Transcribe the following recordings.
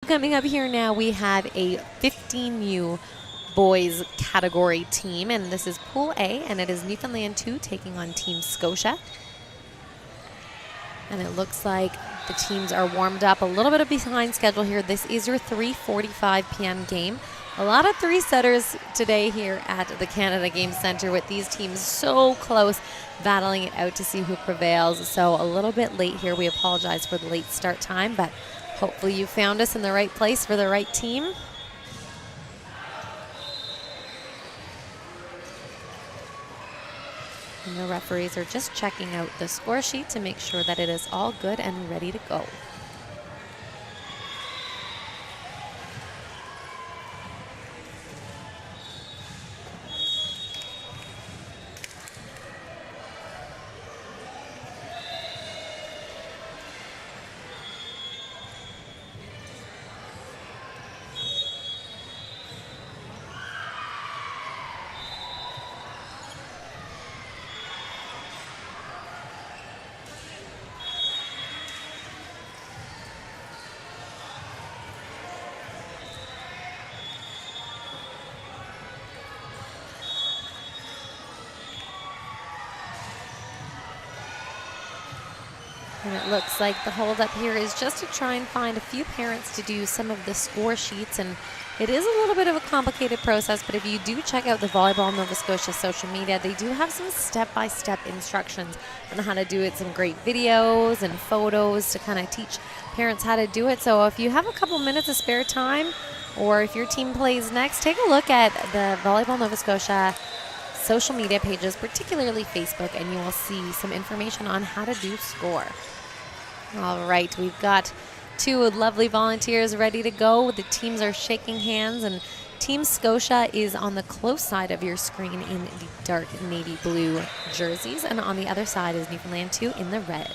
coming up here now, we have a 15U boys category team, and this is Pool A, and it is Newfoundland 2 taking on Team Scotia. And it looks like the teams are warmed up a little bit behind schedule here. This is your 3:45 p.m. game. A lot of three-setters today here at the Canada Game Centre with these teams so close, battling it out to see who prevails. So a little bit late here. We apologize for the late start time, but hopefully you found us in the right place for the right team. And the referees are just checking out the score sheet to make sure that it is all good and ready to go. And it looks like the holdup here is just to try and find a few parents to do some of the score sheets. And it is a little bit of a complicated process, but if you do check out the Volleyball Nova Scotia social media, they do have some step-by-step instructions on how to do it, some great videos and photos to kind of teach parents how to do it. So if you have a couple minutes of spare time, or if your team plays next, take a look at the Volleyball Nova Scotia social media pages, particularly Facebook, and you will see some information on how to do score. All right, we've got two lovely volunteers ready to go. The teams are shaking hands, and Team Scotia is on the close side of your screen in the dark navy blue jerseys, and on the other side is Newfoundland 2 in the red.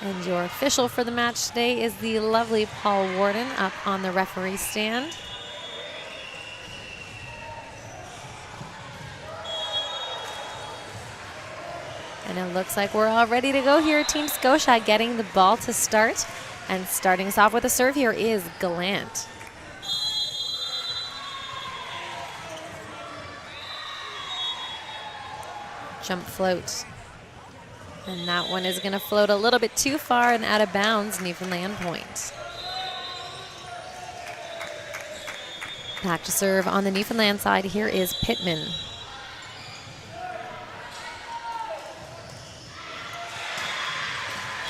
And your official for the match today is the lovely Paul Warden up on the referee stand. And it looks like we're all ready to go here. Team Scotia getting the ball to start. And starting us off with a serve here is Gallant. Jump float. And that one is going to float a little bit too far and out of bounds, Newfoundland point. Back to serve on the Newfoundland side. Here is Pittman.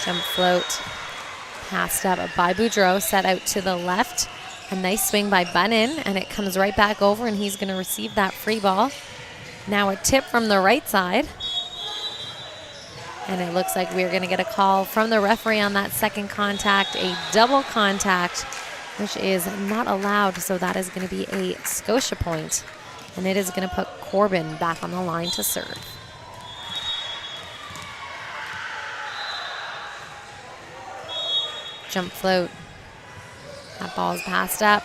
Jump float. Passed up by Boudreau, set out to the left. A nice swing by Bunnan, and it comes right back over, and he's going to receive that free ball. Now a tip from the right side. And it looks like we're going to get a call from the referee on that second contact, a double contact, which is not allowed. So that is going to be a Scotia point. And it is going to put Corbin back on the line to serve. Jump float. That ball is passed up.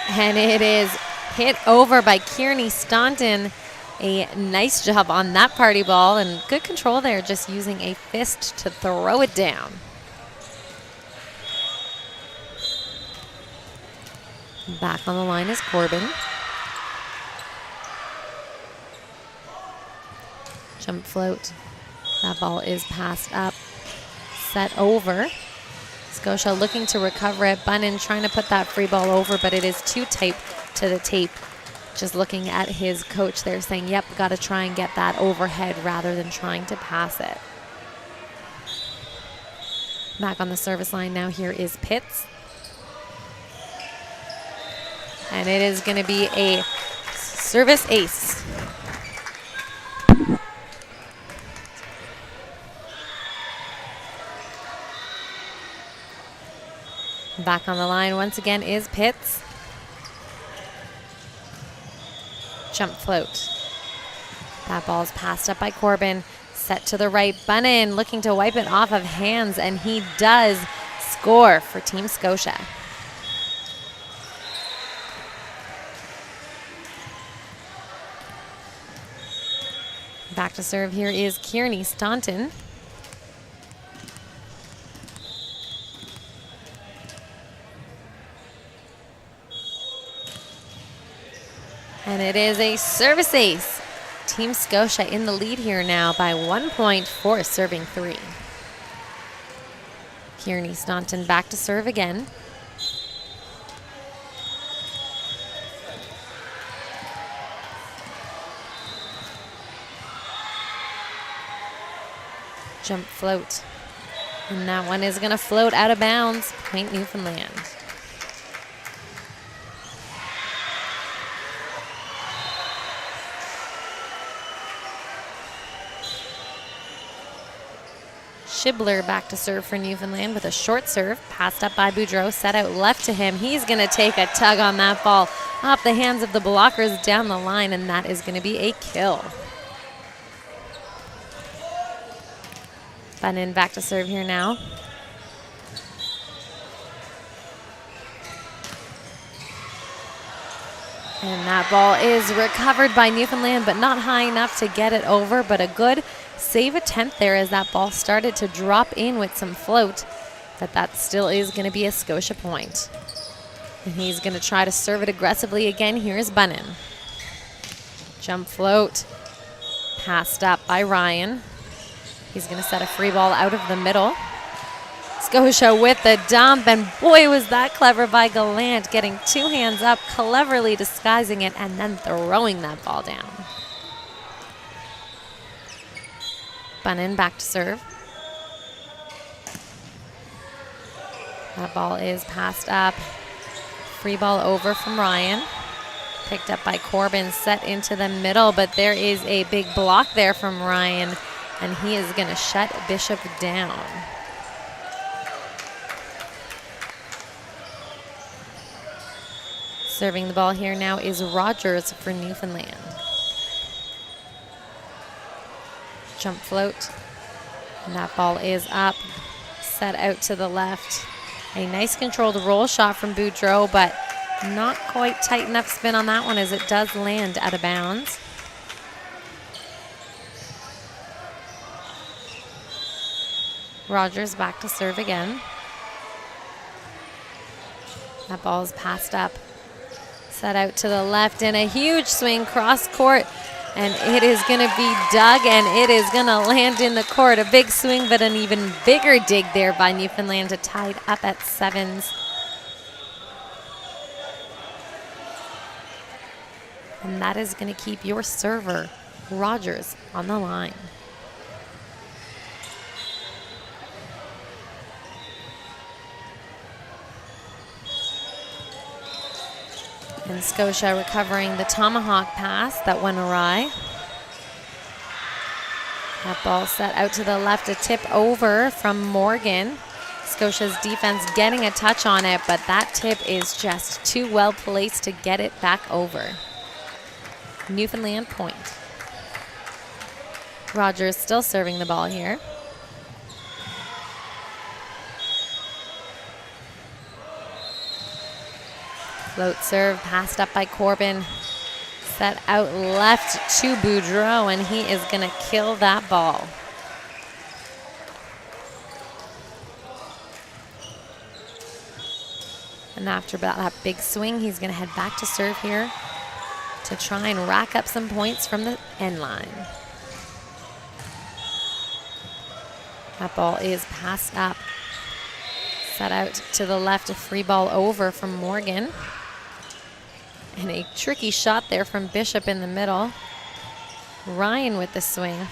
And it is hit over by Kearney Staunton. A nice job on that party ball, and good control there, just using a fist to throw it down. Back on the line is Corbin. Jump float. That ball is passed up, set over. Scotia looking to recover it. Bunnan trying to put that free ball over, but it is too tight to the tape. Just looking at his coach there saying, yep, got to try and get that overhead rather than trying to pass it. Back on the service line now, here is Pitts. And it is going to be a service ace. Back on the line once again is Pitts. Jump float. That ball is passed up by Corbin. Set to the right. Bunnan looking to wipe it off of hands, and he does score for Team Scotia. Back to serve here is Kearney Staunton. And it is a service ace. Team Scotia in the lead here now by 1 point for serving 3. Kearney Staunton back to serve again. Jump float. And that one is going to float out of bounds. Point Newfoundland. Shibler back to serve for Newfoundland with a short serve. Passed up by Boudreau, set out left to him. He's going to take a tug on that ball off the hands of the blockers down the line, and that is going to be a kill. Bunnin back to serve here now. And that ball is recovered by Newfoundland, but not high enough to get it over, but a good save attempt there as that ball started to drop in with some float, but that still is going to be a Scotia point. And he's going to try to serve it aggressively again. Here's Bunnin. Jump float. Passed up by Ryan. He's going to set a free ball out of the middle. Scotia with the dump, and boy, was that clever by Gallant, getting 2 hands up, cleverly disguising it, and then throwing that ball down. Bunnin back to serve. That ball is passed up. Free ball over from Ryan. Picked up by Corbin, set into the middle, but there is a big block there from Ryan, and he is going to shut Bishop down. Serving the ball here now is Rogers for Newfoundland. Jump float. And that ball is up, set out to the left. A nice controlled roll shot from Boudreau, but not quite tight enough spin on that one as it does land out of bounds. Rogers back to serve again. That ball is passed up. Set out to the left, and a huge swing cross court, and it is going to be dug, and it is going to land in the court. A big swing, but an even bigger dig there by Newfoundland to tie it up at 7s. And that is going to keep your server, Rogers, on the line. And Scotia recovering the tomahawk pass that went awry. That ball set out to the left, a tip over from Morgan. Scotia's defense getting a touch on it, but that tip is just too well placed to get it back over. Newfoundland point. Rogers still serving the ball here. Float serve, passed up by Corbin. Set out left to Boudreau, and he is going to kill that ball. And after that big swing, he's going to head back to serve here to try and rack up some points from the end line. That ball is passed up. Set out to the left, a free ball over from Morgan. And a tricky shot there from Bishop in the middle. Ryan with the swing.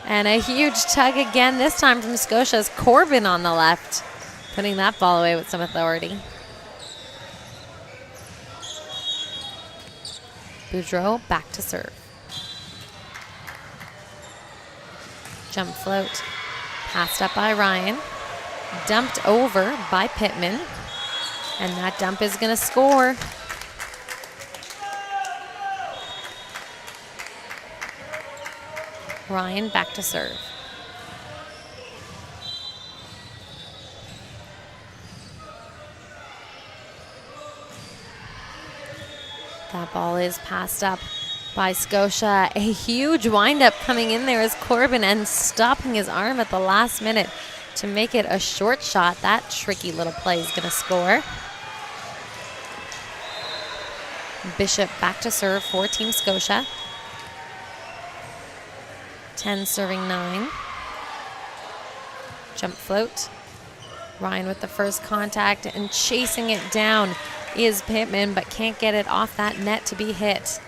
And a huge tug again, this time from Scotia's Corbin on the left, putting that ball away with some authority. Boudreau back to serve. Jump float, passed up by Ryan. Dumped over by Pittman. And that dump is going to score. Ryan back to serve. That ball is passed up by Scotia. A huge windup coming in there as Corbin and stopping his arm at the last minute to make it a short shot. That tricky little play is going to score. Bishop back to serve for Team Scotia. 10 serving 9. Jump float. Ryan with the first contact, and chasing it down is Pittman, but can't get it off that net to be hit.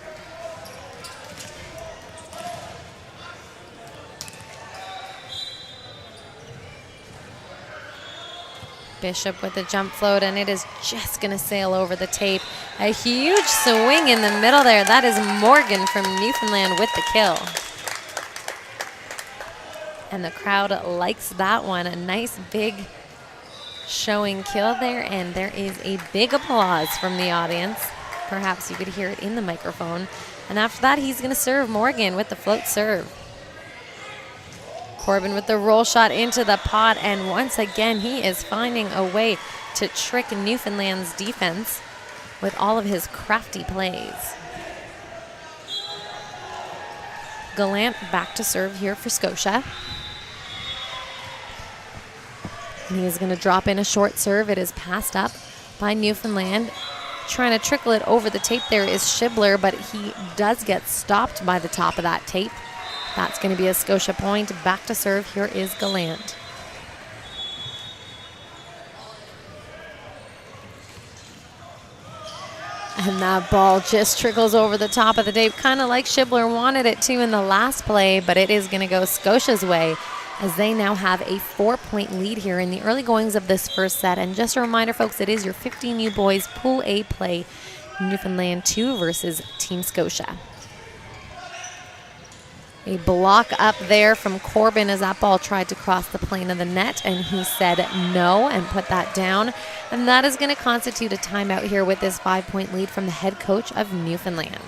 Bishop with the jump float, and it is just going to sail over the tape. A huge swing in the middle there. That is Morgan from Newfoundland with the kill. And the crowd likes that one. A nice big showing kill there, and there is a big applause from the audience. Perhaps you could hear it in the microphone. And after that, he's going to serve Morgan with the float serve. Corbin with the roll shot into the pot, and once again, he is finding a way to trick Newfoundland's defense with all of his crafty plays. Gallant back to serve here for Scotia. And he is going to drop in a short serve. It is passed up by Newfoundland. Trying to trickle it over the tape there is Shibler, but he does get stopped by the top of that tape. That's going to be a Scotia point. Back to serve. Here is Gallant. And that ball just trickles over the top of the tape, kind of like Shibler wanted it to in the last play, but it is going to go Scotia's way, as they now have a 4-point lead here in the early goings of this first set. And just a reminder, folks, it is your 15U boys Pool A play, Newfoundland 2 versus Team Scotia. A block up there from Corbin as that ball tried to cross the plane of the net, and he said no and put that down. And that is going to constitute a timeout here with this 5-point lead from the head coach of Newfoundland.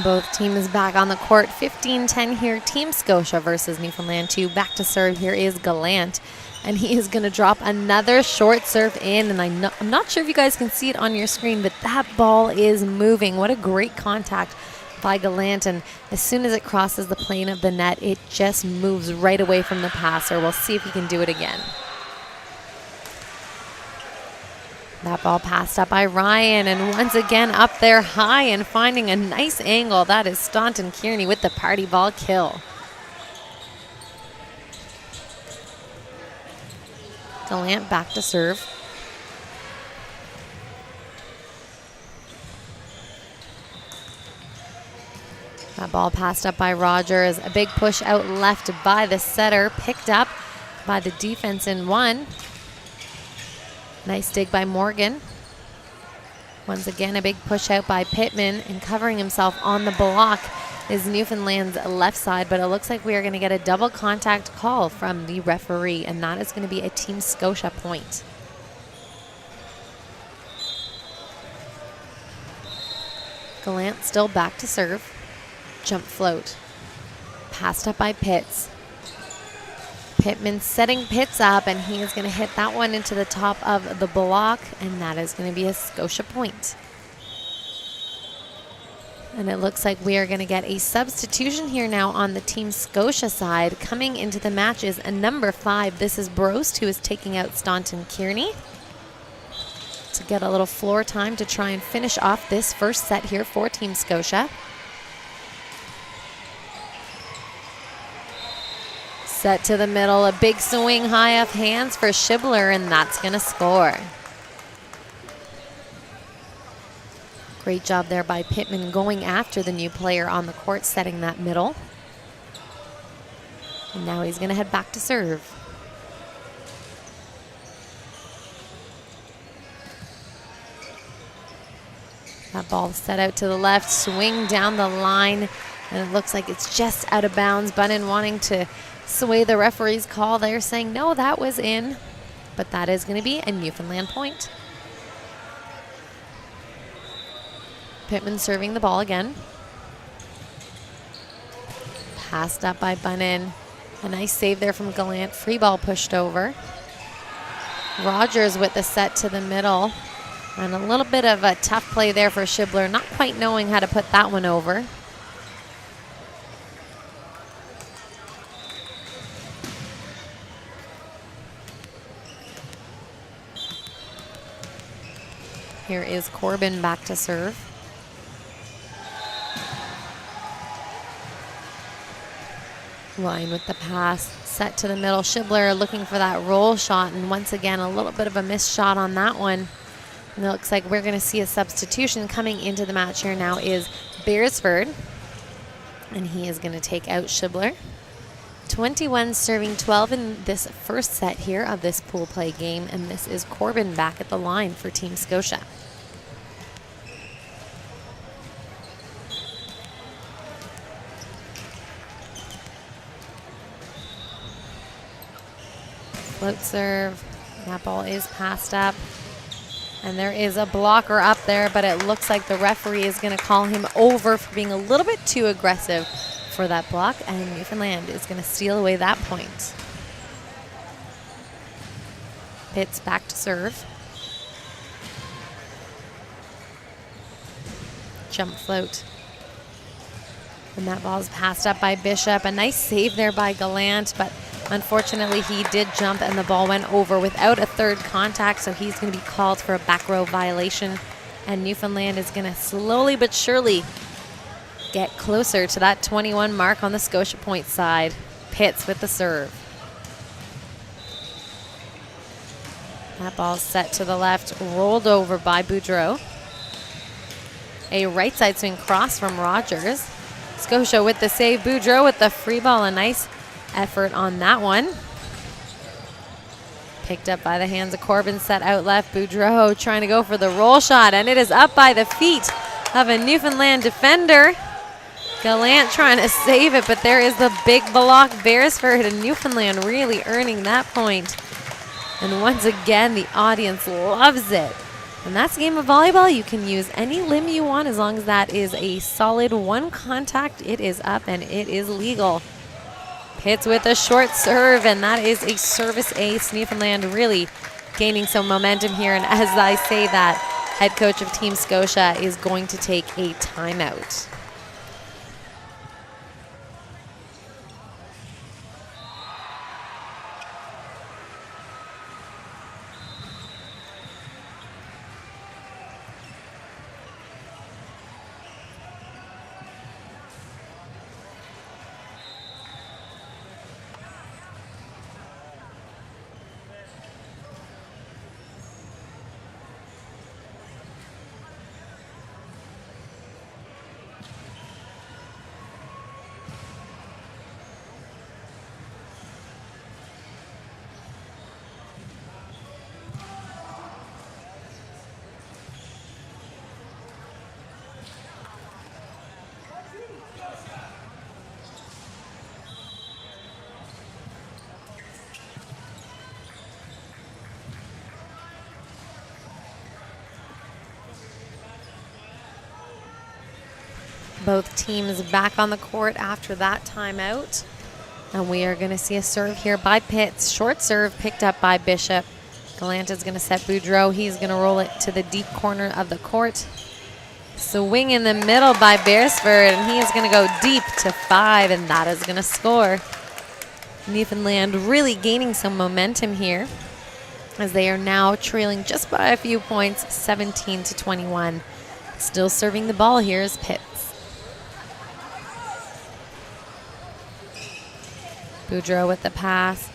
Both teams back on the court. 15-10 here. Team Scotia versus Newfoundland 2. Back to serve. Here is Gallant. And he is going to drop another short serve in. And I'm not sure if you guys can see it on your screen, but that ball is moving. What a great contact by Gallant. And as soon as it crosses the plane of the net, it just moves right away from the passer. We'll see if he can do it again. That ball passed up by Ryan, and once again up there high and finding a nice angle. That is Staunton Kearney with the party ball kill. Gallant back to serve. That ball passed up by Rogers. A big push out left by the setter, picked up by the defense in one. Nice dig by Morgan. Once again, a big push out by Pittman, and covering himself on the block is Newfoundland's left side, but it looks like we are going to get a double contact call from the referee, and that is going to be a Team Scotia point. Gallant still back to serve. Jump float. Passed up by Pitts. Pittman setting Pitts up, and he is going to hit that one into the top of the block, and that is going to be a Scotia point. And it looks like we are going to get a substitution here now on the Team Scotia side. Coming into the match is a number 5. This is Brost, who is taking out Staunton Kearney to get a little floor time to try and finish off this first set here for Team Scotia. Set to the middle, a big swing high off hands for Schibler, and that's going to score. Great job there by Pittman going after the new player on the court, setting that middle. And now he's going to head back to serve. That ball set out to the left, swing down the line, and it looks like it's just out of bounds. Bunnan wanting to sway the referee's call there, saying no, that was in, but that is going to be a Newfoundland point. Pittman serving the ball again. Passed up by Bunnan. A nice save there from Gallant. Free ball pushed over. Rogers with the set to the middle. And a little bit of a tough play there for Schibler, not quite knowing how to put that one over. Here is Corbin back to serve. Line with the pass, set to the middle. Schibler looking for that roll shot, and once again a little bit of a missed shot on that one. And it looks like we're going to see a substitution coming into the match here now is Beresford, and he is going to take out Schibler. 21 serving 12 in this first set here of this pool play game, and this is Corbin back at the line for Team Scotia. Float serve. That ball is passed up. And there is a blocker up there, but it looks like the referee is going to call him over for being a little bit too aggressive for that block, and Newfoundland is going to steal away that point. Pitts back to serve. Jump float. And that ball is passed up by Bishop. A nice save there by Gallant, but unfortunately he did jump and the ball went over without a third contact, so he's going to be called for a back row violation. And Newfoundland is going to slowly but surely get closer to that 21 mark on the Scotia point side. Pitts with the serve. That ball set to the left, rolled over by Boudreau. A right side swing cross from Rogers. Scotia with the save. Boudreau with the free ball. A nice effort on that one. Picked up by the hands of Corbin, set out left. Boudreau trying to go for the roll shot, and it is up by the feet of a Newfoundland defender. Gallant trying to save it, but there is the big block. Beresford and Newfoundland really earning that point. And once again, the audience loves it. And that's a game of volleyball. You can use any limb you want as long as that is a solid one contact. It is up and it is legal. Pitts with a short serve, and that is a service ace. Newfoundland really gaining some momentum here. And as I say that, head coach of Team Scotia is going to take a timeout. Both teams back on the court after that timeout. And we are going to see a serve here by Pitts. Short serve picked up by Bishop. Gallant is going to set Boudreau. He's going to roll it to the deep corner of the court. Swing in the middle by Beresford, and he is going to go deep to 5, and that is going to score. Newfoundland really gaining some momentum here as they are now trailing just by a few points, 17-21. Still serving the ball here is Pitts. Boudreau with the pass.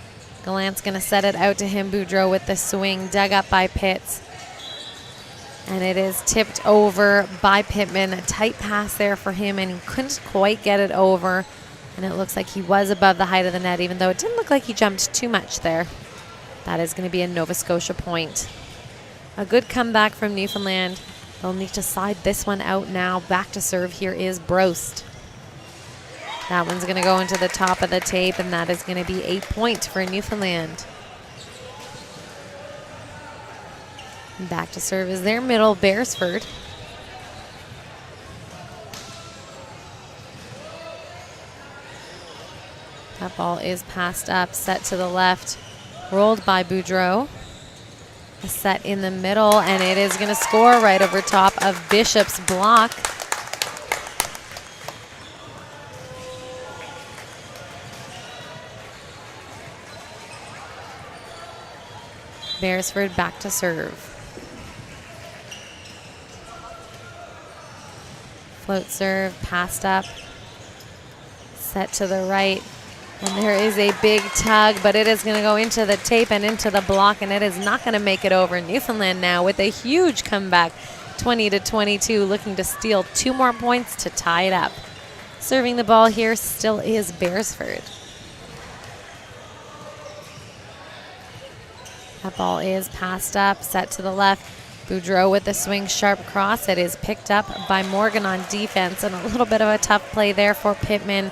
Gallant's going to set it out to him. Boudreau with the swing, dug up by Pitts. And it is tipped over by Pittman. A tight pass there for him, and he couldn't quite get it over. And it looks like he was above the height of the net, even though it didn't look like he jumped too much there. That is going to be a Nova Scotia point. A good comeback from Newfoundland. They'll need to side this one out now. Back to serve here is Brost. That one's going to go into the top of the tape, and that is going to be a point for Newfoundland. Back to serve is their middle, Beresford. That ball is passed up, set to the left, rolled by Boudreau. A set in the middle, and it is going to score right over top of Bishop's block. Beresford back to serve. Float serve, passed up, set to the right. And there is a big tug, but it is going to go into the tape and into the block, and it is not going to make it over. Newfoundland now with a huge comeback, 20-22, looking to steal 2 more points to tie it up. Serving the ball here still is Beresford. That ball is passed up, set to the left. Boudreau with the swing, sharp cross. It is picked up by Morgan on defense, and a little bit of a tough play there for Pittman.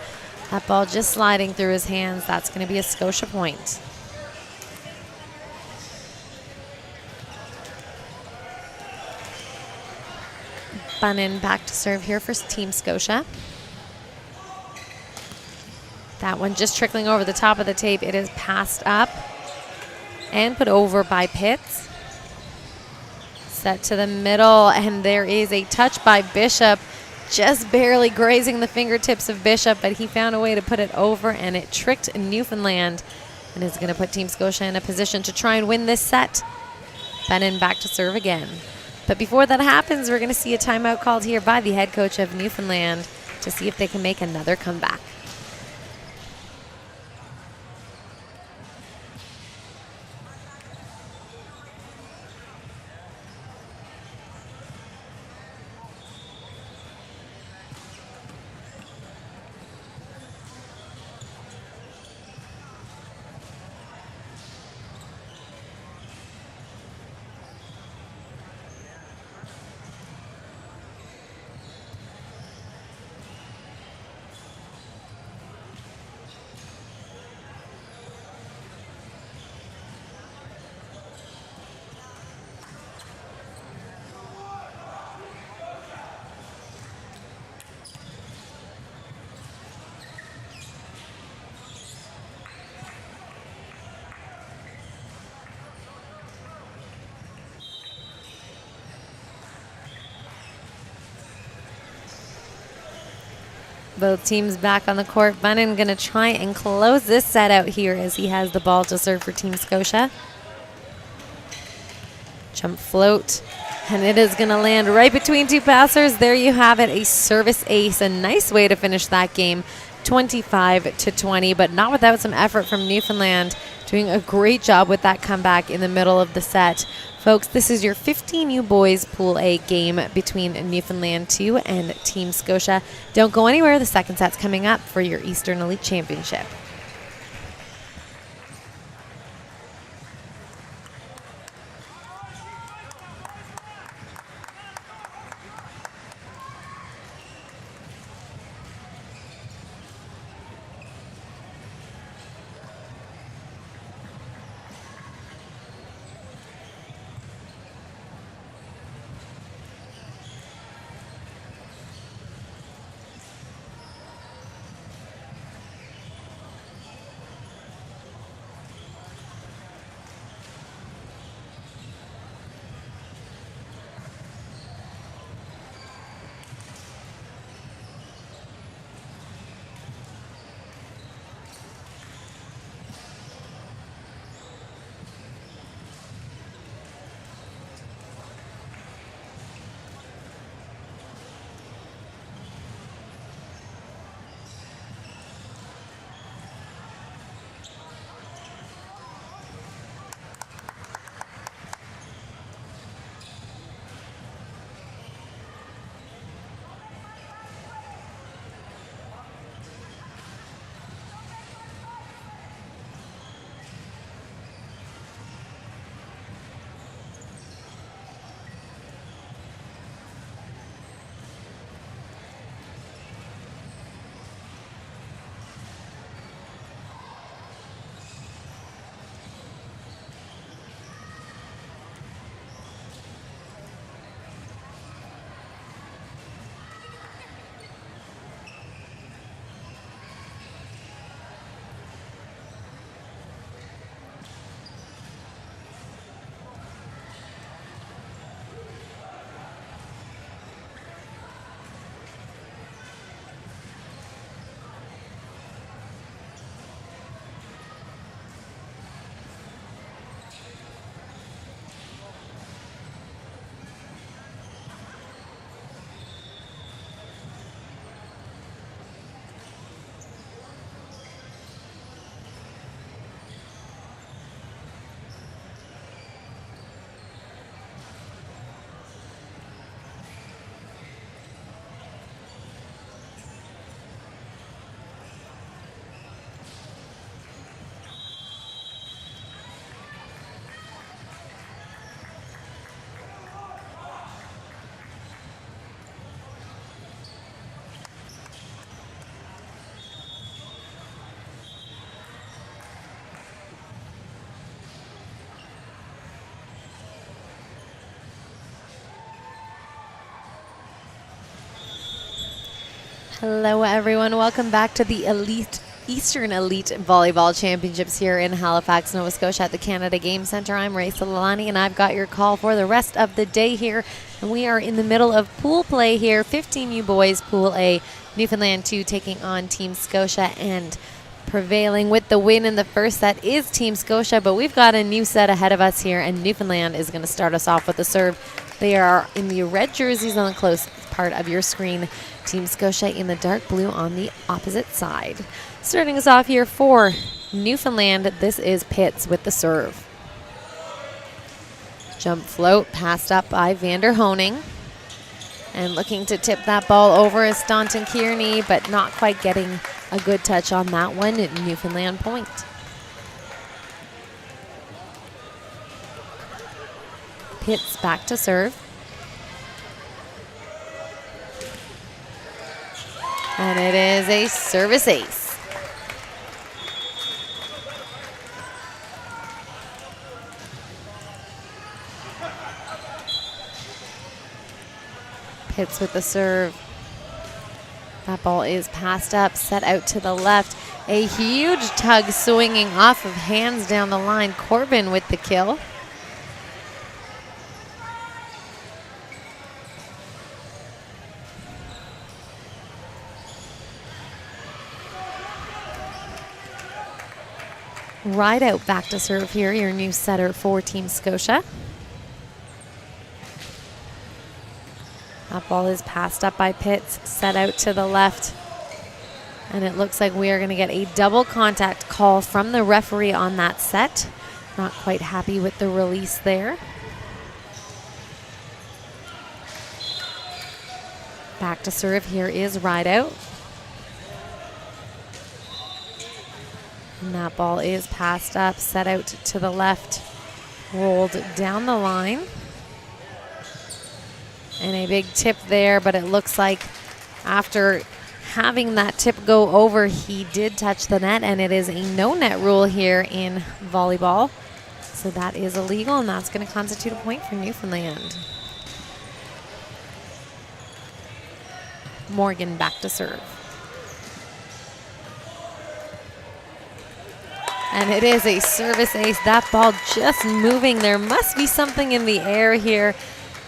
That ball just sliding through his hands. That's going to be a Scotia point. Bunnan back to serve here for Team Scotia. That one just trickling over the top of the tape. It is passed up and put over by Pitts. Set to the middle, and there is a touch by Bishop, just barely grazing the fingertips of Bishop, but he found a way to put it over, and it tricked Newfoundland, and is going to put Team Scotia in a position to try and win this set. Bunnan back to serve again. But before that happens, we're going to see a timeout called here by the head coach of Newfoundland to see if they can make another comeback. Both teams back on the court. Bunnan going to try and close this set out here as he has the ball to serve for Team Scotia. Jump float, and it is going to land right between 2 passers. There you have it, a service ace. A nice way to finish that game, 25-20, but not without some effort from Newfoundland, doing a great job with that comeback in the middle of the set. Folks, this is your 15U boys Pool A game between Newfoundland 2 and Team Scotia. Don't go anywhere. The second set's coming up for your Eastern Elite Championship. Hello, everyone. Welcome back to the Eastern Elite Volleyball Championships here in Halifax, Nova Scotia at the Canada Game Centre. I'm Ray Solani, and I've got your call for the rest of the day here. And we are in the middle of pool play here. 15U boys, Pool A, Newfoundland 2 taking on Team Scotia, and prevailing with the win in the first set is Team Scotia, but we've got a new set ahead of us here, and Newfoundland is going to start us off with a serve. They are in the red jerseys on the close part of your screen. Team Scotia in the dark blue on the opposite side. Starting us off here for Newfoundland, this is Pitts with the serve. Jump float, passed up by Vander Honing. And looking to tip that ball over is Staunton Kearney, but not quite getting a good touch on that one. Newfoundland point. Pitts back to serve. And it is a service ace. Pitts with the serve. That ball is passed up, set out to the left. A huge tug swinging off of hands down the line. Corbin with the kill. Ride out back to serve here, your new setter for Team Scotia. That ball is passed up by Pitts, set out to the left. And it looks like we are going to get a double contact call from the referee on that set. Not quite happy with the release there. Back to serve here is Ride out. And that ball is passed up, set out to the left, rolled down the line. And a big tip there, but it looks like after having that tip go over, he did touch the net, and it is a no-net rule here in volleyball. So that is illegal, and that's going to constitute a point for Newfoundland. Morgan back to serve. And it is a service ace. That ball just moving. There must be something in the air here,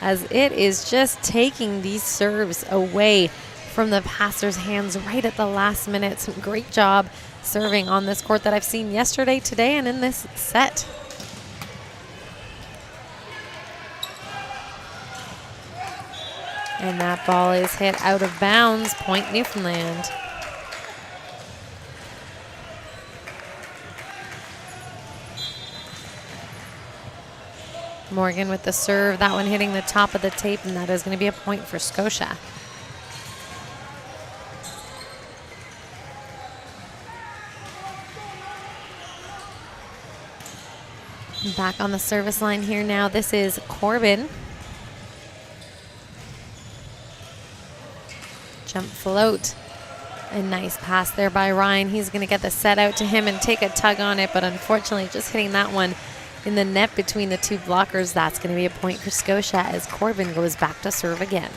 as it is just taking these serves away from the passer's hands right at the last minute. Some great job serving on this court that I've seen yesterday, today, and in this set. And that ball is hit out of bounds. Point Newfoundland. Morgan with the serve, that one hitting the top of the tape, and that is going to be a point for Scotia. Back on the service line here now, this is Corbin. Jump float. A nice pass there by Ryan. He's going to get the set out to him and take a tug on it, but unfortunately just hitting that one in the net between the two blockers. That's going to be a point for Scotia as Corbin goes back to serve again.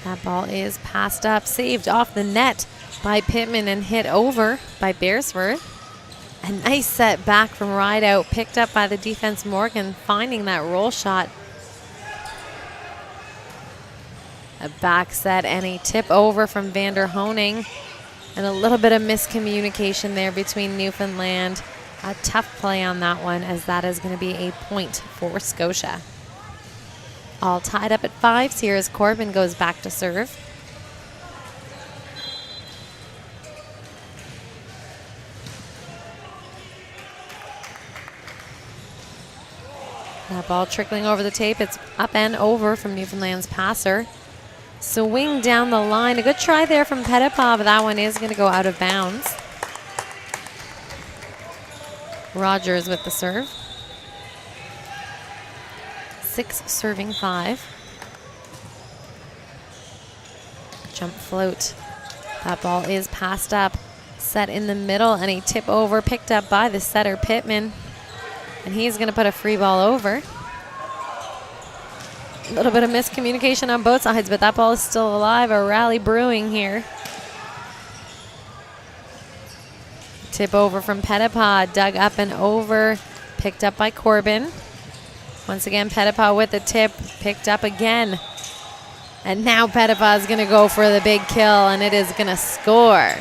That ball is passed up, saved off the net by Pittman and hit over by Beresford. A nice set back from Ride out, picked up by the defense. Morgan finding that roll shot. A back set and a tip over from Vander Honing. And a little bit of miscommunication there between Newfoundland. A tough play on that one, as that is going to be a point for Scotia. All tied up at 5 here as Corbin goes back to serve. That ball trickling over the tape. It's up and over from Newfoundland's passer. Swing down the line. A good try there from Petitpas, but that one is going to go out of bounds. Rogers with the serve. 6 serving 5. Jump float. That ball is passed up. Set in the middle and a tip over picked up by the setter Pittman. And he's going to put a free ball over. A little bit of miscommunication on both sides, but that ball is still alive. A rally brewing here. Tip over from Pettipas, dug up and over, picked up by Corbin. Once again, Pettipas with the tip, picked up again. And now Pettipas is going to go for the big kill, and it is going to score.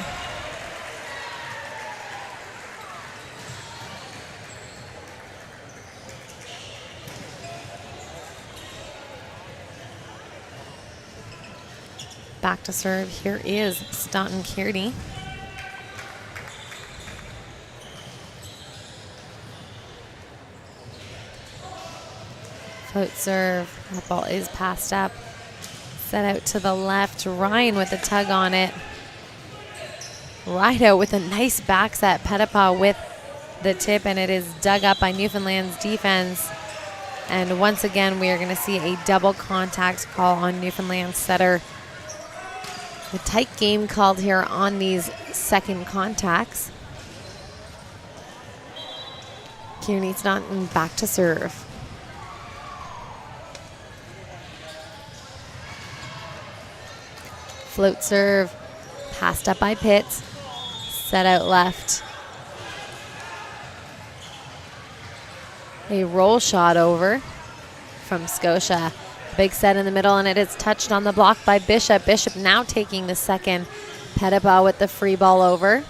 Back to serve, here is Staunton Kearney. Float serve, that ball is passed up. Set out to the left, Ryan with a tug on it. Right out with a nice back set, Pettipas with the tip, and it is dug up by Newfoundland's defense. And once again, we are going to see a double contact call on Newfoundland's setter. A tight game called here on these second contacts. Kearney Staunton back to serve. Float serve, passed up by Pitts, set out left. A roll shot over from Scotia. Big set in the middle, and it is touched on the block by Bishop. Bishop now taking the second. Pettipas with the free ball over.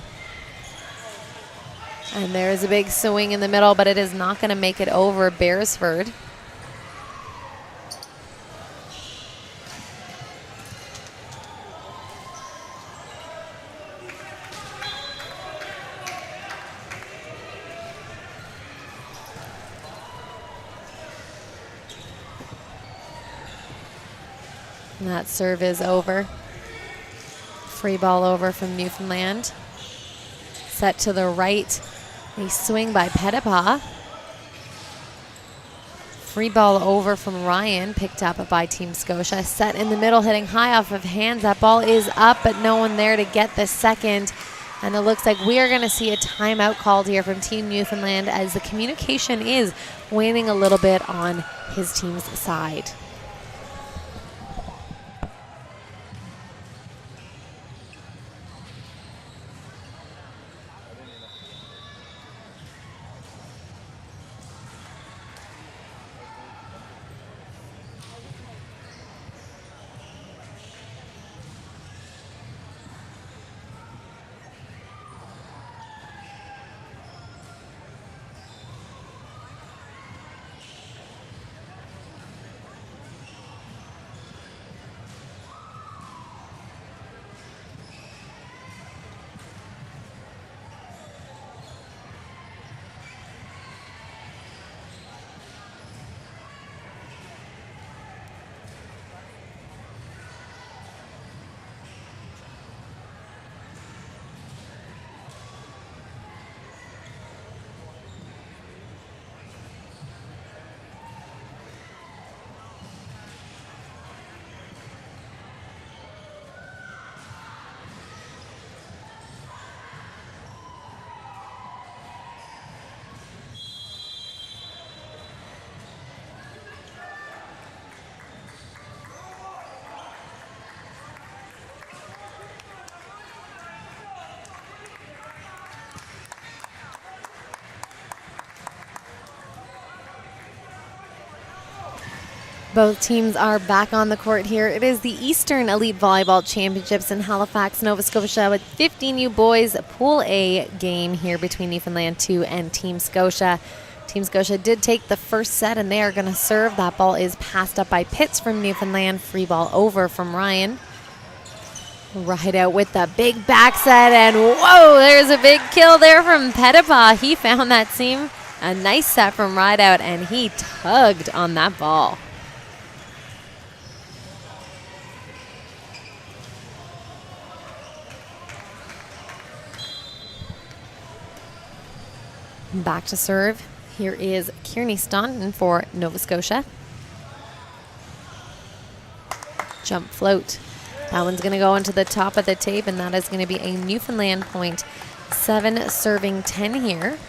And there is a big swing in the middle, but it is not going to make it over Beresford. And that serve is over. Free ball over from Newfoundland. Set to the right. A swing by Pettipas. Free ball over from Ryan, picked up by Team Scotia. Set in the middle, hitting high off of hands. That ball is up, but no one there to get the second. And it looks like we are going to see a timeout called here from Team Newfoundland as the communication is waning a little bit on his team's side. Both teams are back on the court here. It is the Eastern Elite Volleyball Championships in Halifax, Nova Scotia, with 15U boys Pool A game here between Newfoundland 2 and Team Scotia. Team Scotia did take the first set, and they are going to serve. That ball is passed up by Pitts from Newfoundland. Free ball over from Ryan. Right out with the big back set, and whoa, there's a big kill there from Pettipas. He found that seam. A nice set from right out, and he tugged on that ball. Back to serve. Here is Kearney Staunton for Nova Scotia. Jump float. That one's going to go into the top of the tape, and that is going to be a Newfoundland point. 7 serving 10 here.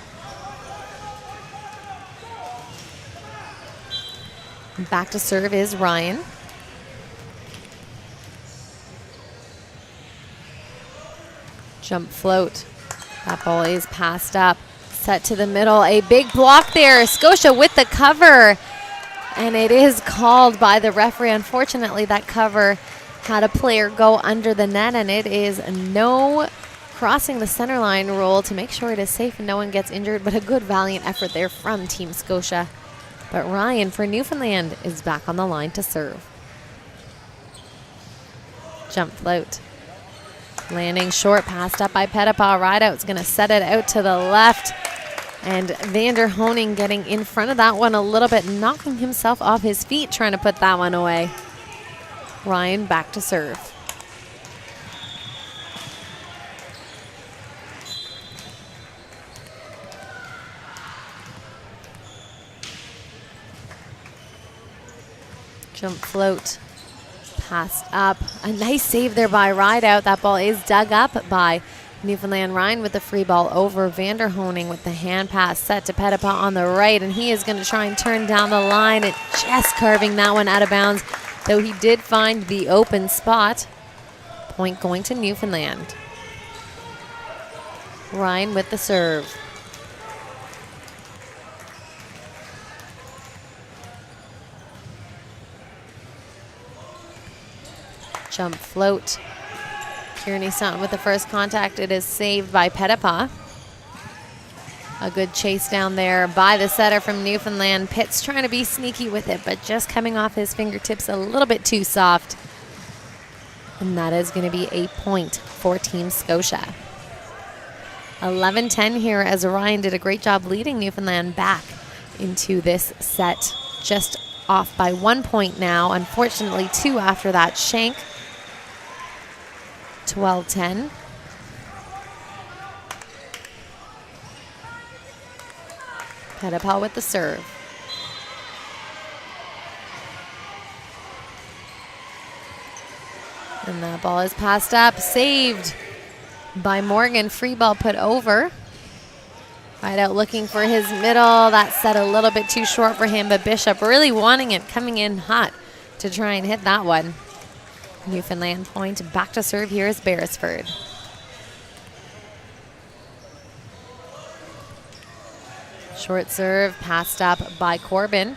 Back to serve is Ryan. Jump float. That ball is passed up. Set to the middle. A big block there. Scotia with the cover. And it is called by the referee. Unfortunately, that cover had a player go under the net, and it is no crossing the center line rule to make sure it is safe and no one gets injured, but a good valiant effort there from Team Scotia. But Ryan for Newfoundland is back on the line to serve. Jump float. Landing short, passed up by Pettipas. Rideout's going to set it out to the left. And Vander Honing getting in front of that one a little bit, knocking himself off his feet, trying to put that one away. Ryan back to serve. Jump float. Passed up. A nice save there by Rideout. That ball is dug up by Newfoundland. Ryan with the free ball over. Vander Honing with the hand pass set to Pettipas on the right, and he is going to try and turn down the line. It just carving that one out of bounds, though he did find the open spot. Point going to Newfoundland. Ryan with the serve. Jump float. Kearney Sutton with the first contact. It is saved by Pettipas. A good chase down there by the setter from Newfoundland. Pitts trying to be sneaky with it, but just coming off his fingertips a little bit too soft. And that is going to be a point for Team Scotia. 11-10 here as Ryan did a great job leading Newfoundland back into this set. Just off by 1 point now. Unfortunately, 2 after that shank. 12-10. Pettipas with the serve. And that ball is passed up, saved by Morgan. Free ball put over. Rideout looking for his middle. That set a little bit too short for him, but Bishop really wanting it, coming in hot to try and hit that one. Newfoundland point. Back to serve here is Beresford. Short serve passed up by Corbin.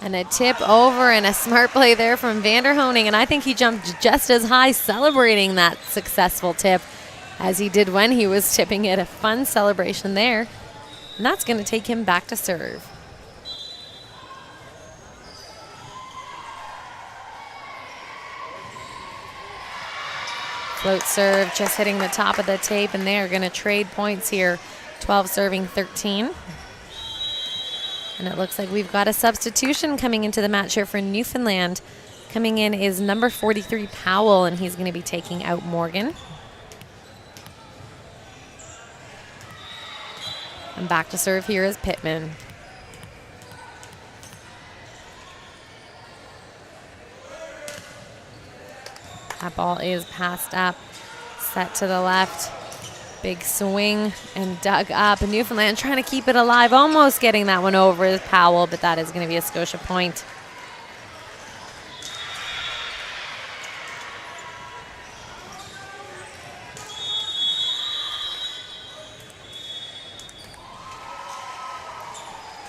And a tip over and a smart play there from Vander Honing. And I think he jumped just as high celebrating that successful tip as he did when he was tipping it. A fun celebration there. And that's going to take him back to serve. Float serve, just hitting the top of the tape, and they are going to trade points here. 12 serving 13. And it looks like we've got a substitution coming into the match here for Newfoundland. Coming in is number 43, Powell, and he's going to be taking out Morgan. And back to serve here is Pittman. That ball is passed up, set to the left. Big swing and dug up. Newfoundland trying to keep it alive, almost getting that one over Powell, but that is going to be a Scotia point.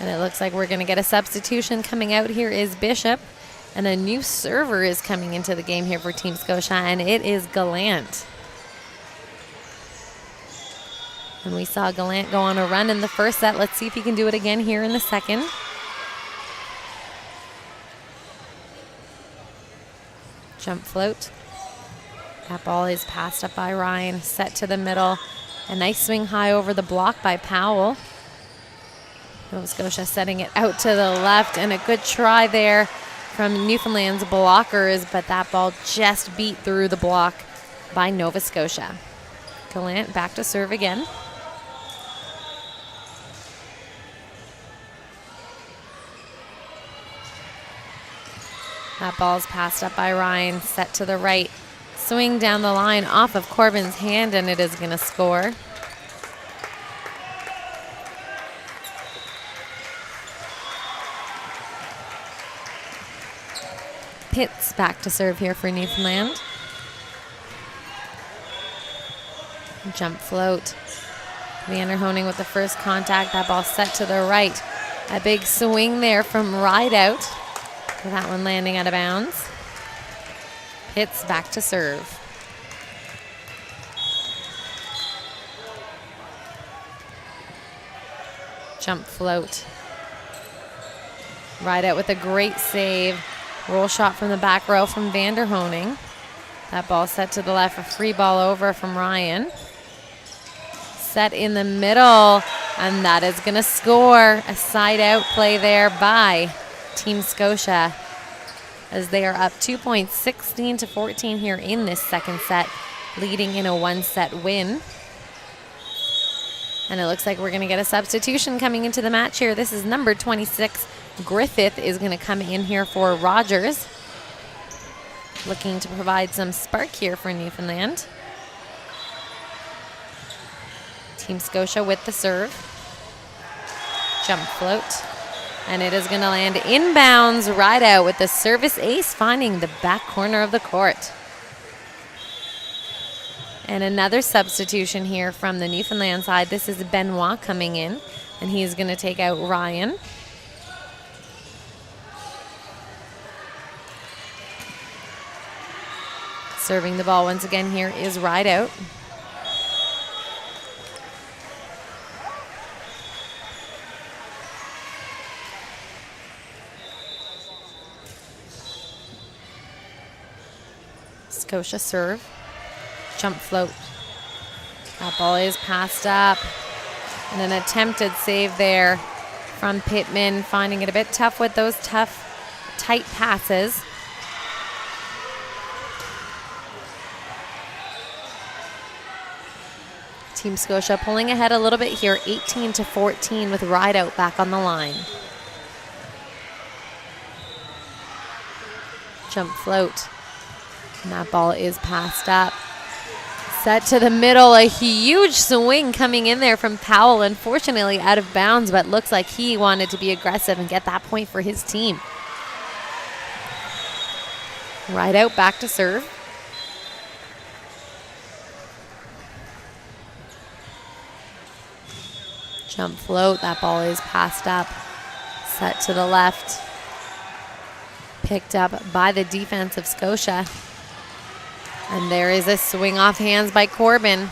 And it looks like we're going to get a substitution coming out. Here is Bishop. And a new server is coming into the game here for Team Scotia, and it is Gallant. And we saw Gallant go on a run in the first set. Let's see if he can do it again here in the second. Jump float. That ball is passed up by Ryan, set to the middle. A nice swing high over the block by Powell. Nova Scotia setting it out to the left, and a good try there from Newfoundland's blockers, but that ball just beat through the block by Nova Scotia. Gallant back to serve again. That ball's passed up by Ryan, set to the right. Swing down the line off of Corbin's hand, and it is going to score. Pitts back to serve here for Newfoundland. Jump float. Vanderhoning with the first contact. That ball set to the right. A big swing there from Rideout. That one landing out of bounds. Pitts back to serve. Jump float. Rideout with a great save. Roll shot from the back row from Vanderhoning. That ball set to the left. A free ball over from Ryan. Set in the middle, and that is going to score. A side out play there by Team Scotia, as they are up 2 points, 16-14 here in this second set, leading in a one-set win. And it looks like we're going to get a substitution coming into the match here. This is number 26. Griffith is going to come in here for Rogers, looking to provide some spark here for Newfoundland. Team Scotia with the serve. Jump float. And it is going to land inbounds. Rideout with the service ace, finding the back corner of the court. And another substitution here from the Newfoundland side. This is Benoit coming in, and he's going to take out Ryan. Serving the ball once again here is Rideout. Scotia serve. Jump float. That ball is passed up. And an attempted save there from Pittman, finding it a bit tough with those tough, tight passes. Team Scotia pulling ahead a little bit here, 18-14 with Rideout back on the line. Jump float. And that ball is passed up. Set to the middle, a huge swing coming in there from Powell. Unfortunately out of bounds, but looks like he wanted to be aggressive and get that point for his team. Rideout back to serve. Jump float, that ball is passed up. Set to the left. Picked up by the defense of Scotia. And there is a swing off hands by Corbin.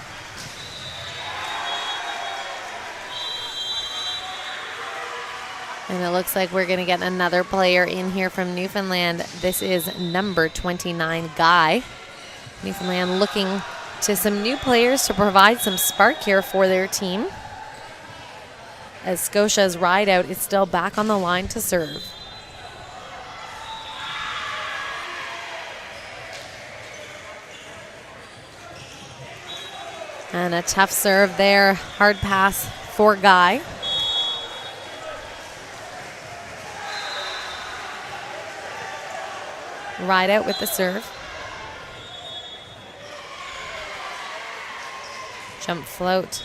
And it looks like we're going to get another player in here from Newfoundland. This is number 29, Guy. Newfoundland looking to some new players to provide some spark here for their team, as Scotia's Rideout is still back on the line to serve. And a tough serve there. Hard pass for Guy. Rideout with the serve. Jump float.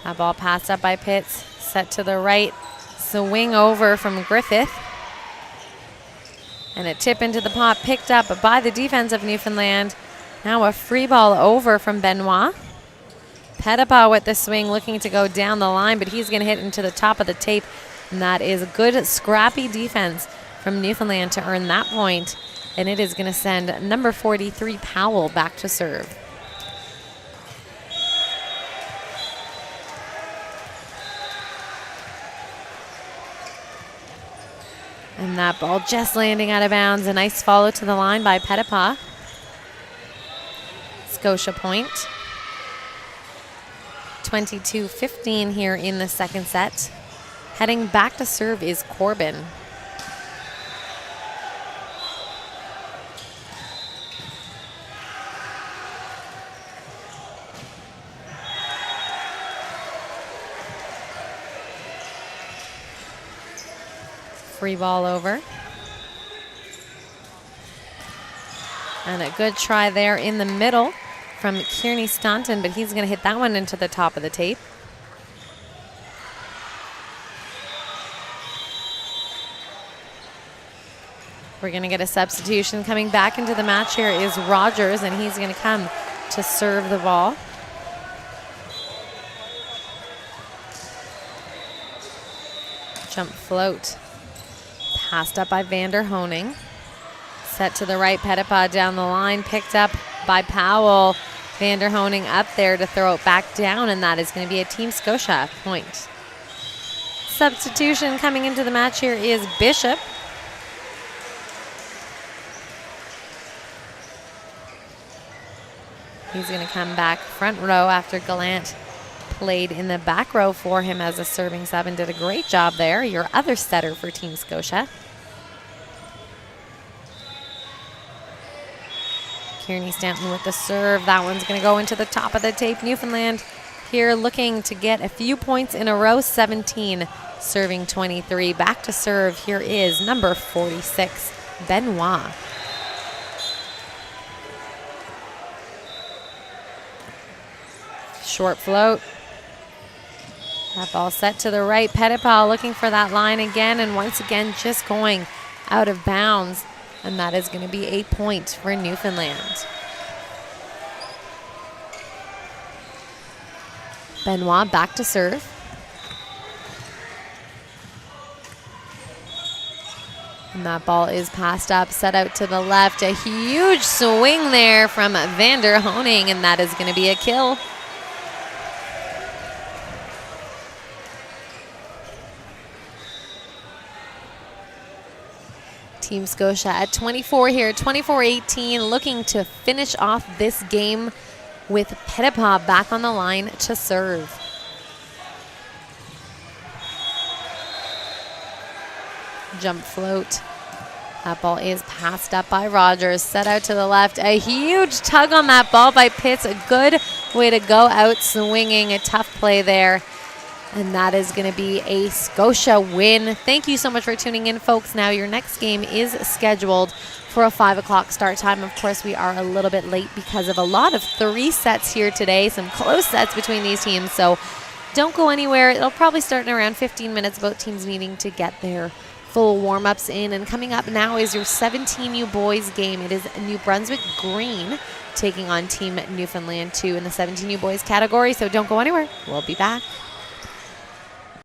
That ball passed up by Pitts. Set to the right. Swing over from Griffith. And a tip into the pot picked up by the defense of Newfoundland. Now a free ball over from Benoit. Petapa with the swing, looking to go down the line, but he's going to hit into the top of the tape. And that is a good, scrappy defense from Newfoundland to earn that point. And it is going to send number 43, Powell, back to serve. And that ball just landing out of bounds. A nice follow to the line by Petapa. Scotia point. 22-15 here in the second set. Heading back to serve is Corbin. Free ball over. And a good try there in the middle from Kearney Staunton, but he's going to hit that one into the top of the tape. We're going to get a substitution. Coming back into the match here is Rogers, and he's going to come to serve the ball. Jump float. Passed up by Vander Honing. Set to the right, Pettipas down the line. Picked up by Powell. Vander Honing up there to throw it back down, and that is going to be a Team Scotia point. Substitution coming into the match here is Bishop. He's going to come back front row after Gallant played in the back row for him as a serving sub and did a great job there. Your other setter for Team Scotia. Kearney Stanton with the serve. That one's going to go into the top of the tape. Newfoundland here looking to get a few points in a row. 17 serving 23. Back to serve. Here is number 46, Benoit. Short float. That ball set to the right. Pettipas looking for that line again, and once again just going out of bounds. And that is going to be a point for Newfoundland. Benoit back to serve. And that ball is passed up, set out to the left. A huge swing there from Vander Honing, and that is going to be a kill. Team Scotia at 24 here, 24-18, looking to finish off this game with Pettipas back on the line to serve. Jump float. That ball is passed up by Rogers, set out to the left. A huge tug on that ball by Pitts. A good way to go out swinging. A tough play there. And that is going to be a Scotia win. Thank you so much for tuning in, folks. Now your next game is scheduled for a 5 o'clock start time. Of course, we are a little bit late because of a lot of 3 sets here today. Some close sets between these teams. So don't go anywhere. It'll probably start in around 15 minutes, both teams needing to get their full warm-ups in. And coming up now is your 17U boys game. It is New Brunswick Green taking on Team Newfoundland 2 in the 17U boys category. So don't go anywhere. We'll be back.